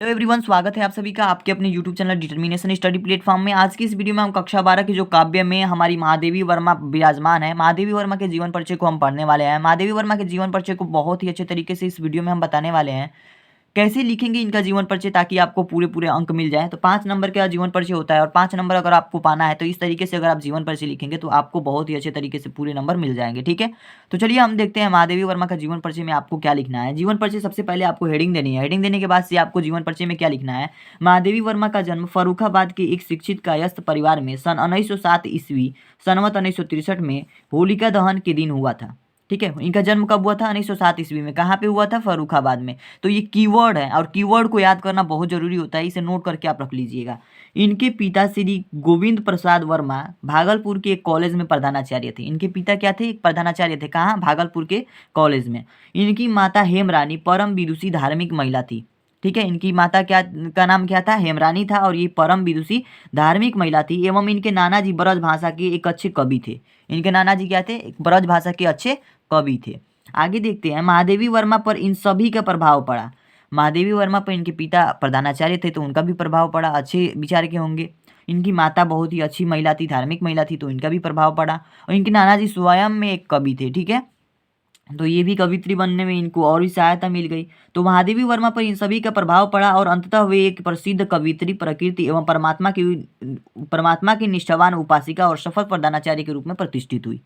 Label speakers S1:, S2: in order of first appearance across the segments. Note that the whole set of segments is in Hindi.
S1: हेलो एवरीवन, स्वागत है आप सभी का आपके अपने YouTube channel determination study platform में। आज की इस वीडियो में हम कक्षा 12 के जो काव्य में हमारी महादेवी वर्मा विराजमान है, महादेवी वर्मा के जीवन परिचय को हम पढ़ने वाले हैं। महादेवी वर्मा के जीवन परिचय को बहुत ही अच्छे तरीके से इस वीडियो में हम बताने वाले हैं। कैसे लिखेंगे इनका जीवन परिचय ताकि आपको पूरे पूरे अंक मिल जाए। तो 5 नंबर का जीवन परिचय होता है और 5 नंबर अगर आपको पाना है तो इस तरीके से अगर आप जीवन परिचय लिखेंगे तो आपको बहुत ही अच्छे तरीके से पूरे नंबर मिल जाएंगे। ठीक है, तो चलिए हम देखते हैं महादेवी वर्मा का जीवन परिचय में आपको क्या लिखना है। जीवन परिचय सबसे पहले आपको हेडिंग देनी है। हेडिंग देने के बाद से आपको जीवन परिचय में क्या लिखना है। महादेवी वर्मा का जन्म फर्रुखाबाद के एक शिक्षित कायस्थ परिवार में सन 1907 ईस्वी संवत 1963 में होलिका दहन के दिन हुआ था। ठीक है, इनका जन्म कब हुआ था? 1907 ईस्वी में। कहाँ पे हुआ था? फर्रुखाबाद में। तो ये कीवर्ड है और कीवर्ड को याद करना बहुत जरूरी होता है, इसे नोट करके आप रख लीजिएगा। इनके पिता श्री गोविंद प्रसाद वर्मा भागलपुर के एक कॉलेज में प्रधानाचार्य थे। इनके पिता क्या थे? एक प्रधानाचार्य थे। कहाँ? भागलपुर के कॉलेज में। इनकी माता हेमरानी परम विदुषी धार्मिक महिला थी। ठीक है, इनकी माता क्या का नाम क्या था? हेमरानी था और ये परम विदुषी धार्मिक महिला थी। एवं इनके नाना जी ब्रज भाषा के एक अच्छे कवि थे। इनके नाना जी क्या थे? ब्रज भाषा के अच्छे कवि थे। आगे देखते हैं, महादेवी वर्मा पर इन सभी का प्रभाव पड़ा। महादेवी वर्मा पर इनके पिता प्रधानाचार्य थे तो उनका भी प्रभाव पड़ा, अच्छे विचार के होंगे। इनकी माता बहुत ही अच्छी महिला थी, धार्मिक महिला थी, तो इनका भी प्रभाव पड़ा। और इनके नाना जी स्वयं में एक कवि थे। ठीक है, तो ये भी कवित्री बनने में इनको और भी सहायता मिल गई। तो महादेवी वर्मा पर इन सभी का प्रभाव पड़ा और अंततः वे एक प्रसिद्ध कवित्री, प्रकृति एवं परमात्मा की निष्ठावान उपासिका और सफल प्रधानाचार्य के रूप में प्रतिष्ठित हुई।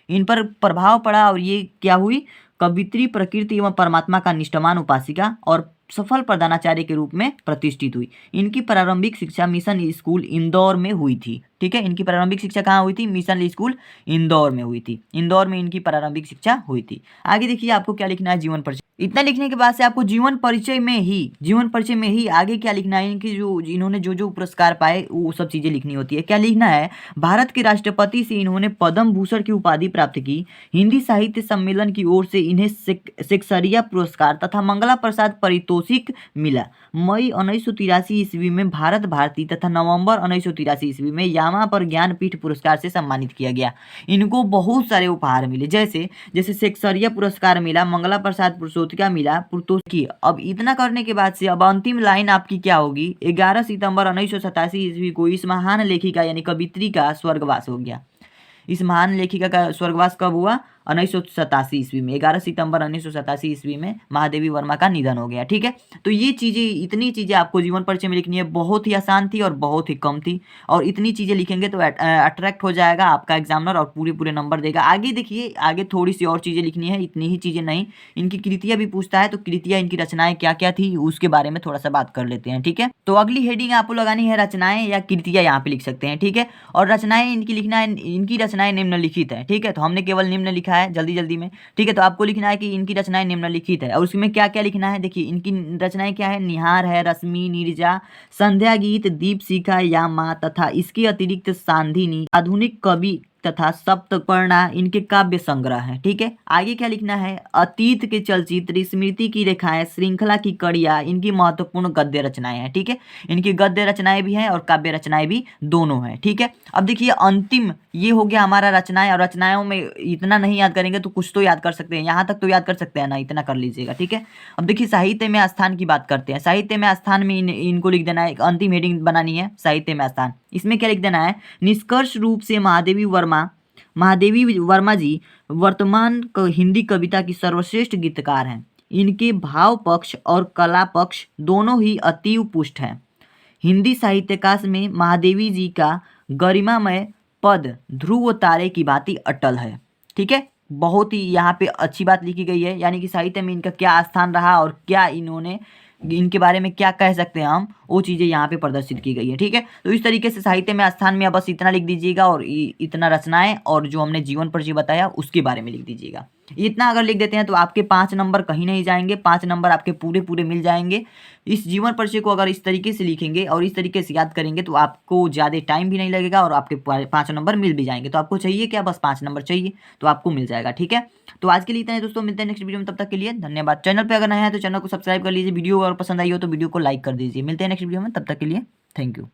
S1: इन पर प्रभाव पड़ा और ये क्या हुई? कवित्री, प्रकृति एवं परमात्मा का निष्ठावान उपासिका और सफल प्रधानाचार्य के रूप में प्रतिष्ठित हुई। इनकी प्रारंभिक शिक्षा मिशन स्कूल इंदौर में हुई थी। ठीक है, इनकी प्रारंभिक शिक्षा कहाँ हुई थी? मिशन स्कूल इंदौर में हुई थी। इंदौर में इनकी प्रारंभिक शिक्षा हुई थी। आगे देखिए आपको क्या लिखना है जीवन परिचय। इतना लिखने के बाद से आपको जीवन परिचय में ही आगे क्या लिखना है। इनकी जो इन्होंने जो पुरस्कार पाए वो सब चीजें लिखनी होती है। क्या लिखना है? भारत के राष्ट्रपति से इन्होंने पद्म भूषण की उपाधि प्राप्त की। हिंदी साहित्य सम्मेलन की ओर से इन्हें शेक्सपियर पुरस्कार तथा मंगला प्रसाद पारितोषिक मिला। मई 1983 ईस्वी में भारत भारती तथा नवंबर 1983 ईस्वी में यामा पर ज्ञानपीठ पुरस्कार से सम्मानित किया गया। इनको बहुत सारे उपहार मिले, जैसे शेक्सपियर पुरस्कार मिला, मंगला प्रसाद पुरस्कार मिला, पुरतोषिकी। अब इतना करने के बाद से अब अंतिम लाइन आपकी क्या होगी? 11 सितंबर 1987 ईस्वी को इस महान लेखिका यानी कवित्री का स्वर्गवास हो गया। इस महान लेखिका का स्वर्गवास कब हुआ? 1987 ईस्वी में। 11 सितंबर 1987 ईस्वी में महादेवी वर्मा का निधन हो गया। ठीक है, तो ये चीज़ें, इतनी चीज़ें आपको जीवन परिचय में लिखनी है। बहुत ही आसान थी और बहुत ही कम थी, और इतनी चीज़ें लिखेंगे तो अट्रैक्ट हो जाएगा आपका एग्जामिनर और पूरे पूरे नंबर देगा। आगे देखिए, आगे थोड़ी सी और चीज़ें लिखनी है, इतनी ही चीज़ें नहीं। इनकी कृतियाँ भी पूछता है, तो कृतियाँ, इनकी रचनाएं क्या क्या थी उसके बारे में थोड़ा सा बात कर लेते हैं। ठीक है, तो अगली हेडिंग आपको लगानी है रचनाएं या कृतियाँ, यहाँ पे लिख सकते हैं। ठीक है, और रचनाएं इनकी लिखना है, इनकी रचनाएं निम्नलिखित है। ठीक है, तो हमने केवल निम्न लिखा है जल्दी जल्दी में। ठीक है, तो आपको लिखना है कि इनकी रचनाएं निम्नलिखित है, और उसमें क्या क्या लिखना है। देखिए, इनकी रचनाएं क्या है? निहार है, रश्मि, नीरजा, संध्या गीत, दीपशिखा, यामा तथा इसके अतिरिक्त सांधिनी, आधुनिक कवि तथा सप्तपर्णा इनके काव्य संग्रह है। ठीक है, आगे क्या लिखना है? अतीत के चलचित्र, स्मृति की रेखाएं, श्रृंखला की कड़ियां इनकी महत्वपूर्ण गद्य रचनाएं हैं। ठीक है, इनकी गद्य रचनाएं भी हैं और काव्य रचनाएं भी दोनों हैं। ठीक है, अब देखिए अंतिम ये हो गया हमारा रचनाएं, और रचनाओं में इतना नहीं याद करेंगे तो कुछ तो याद कर सकते हैं, यहाँ तक तो याद कर सकते हैं ना, इतना कर लीजिएगा। ठीक है, अब देखिए साहित्य में स्थान की बात करते हैं। साहित्य में स्थान में इनको लिख देना है, एक अंतिम हेडिंग बनानी है साहित्य में स्थान। इसमें क्या लिख देना है? निष्कर्ष रूप से महादेवी वर्मा जी वर्तमान हिंदी कविता की सर्वश्रेष्ठ गीतकार हैं। इनके भाव पक्ष और कला पक्ष दोनों ही अतीव पुष्ट हैं। हिंदी साहित्यकाश में महादेवी जी का गरिमामय पद ध्रुव तारे की भांति अटल है। ठीक है, बहुत ही यहाँ पे अच्छी बात लिखी गई है, यानी कि साहित्य में इनका क्या स्थान रहा और क्या इन्होंने, इनके बारे में क्या कह सकते हैं हम, वो चीज़ें यहाँ पे प्रदर्शित की गई है। ठीक है, तो इस तरीके से साहित्य में स्थान में बस इतना लिख दीजिएगा, और इतना रचनाएं और जो हमने जीवन परिचय बताया उसके बारे में लिख दीजिएगा। इतना अगर लिख देते हैं तो आपके 5 नंबर कहीं नहीं जाएंगे, 5 नंबर आपके पूरे पूरे मिल जाएंगे। इस जीवन परिचय को अगर इस तरीके से लिखेंगे और इस तरीके से याद करेंगे तो आपको ज़्यादा टाइम भी नहीं लगेगा और आपके 5 नंबर मिल भी जाएंगे। तो आपको चाहिए क्या? बस 5 नंबर चाहिए तो आपको मिल जाएगा। ठीक है, तो आज के लिए इतना है दोस्तों, मिलते हैं नेक्स्ट वीडियो में, तब तक के लिए धन्यवाद। चैनल पर अगर नया है तो चैनल को सब्सक्राइब कर लीजिए, वीडियो अगर पसंद आई हो तो वीडियो को लाइक कर दीजिए। मिलते हैं नेक्स्ट वीडियो में, तब तक के लिए थैंक यू।